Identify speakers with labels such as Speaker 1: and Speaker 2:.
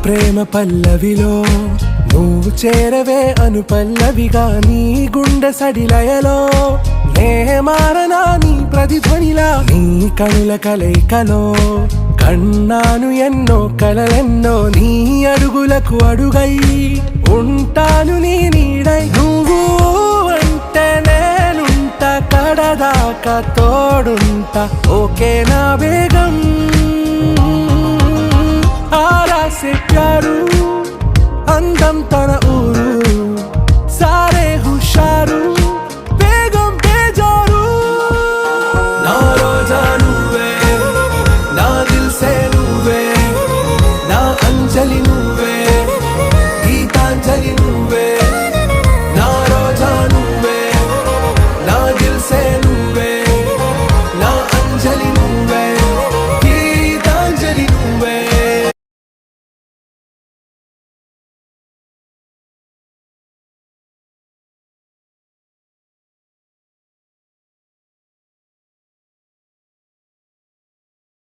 Speaker 1: ప్రేమ పల్లవిలో నువ్వు చేరవే అను పల్లవిగా నీ గుండె సడిలయలో నే మారనా నీ ప్రతిధ్వనిలా నీ కనుల కలయికలో కన్నాను ఎన్నో కలలెన్నో నీ అడుగులకు అడుగై ఉంటాను నీ నీడై నువ్వు అంటే నేనుంట కడదాకా తోడుంటా ఓకే నా బేగం आरा से प्यारू अंदम तन ऊरू सारे हुशारू बेगम बेजारू ना रोजा नुवे ना दिल से नुवे ना अंजलि नुवे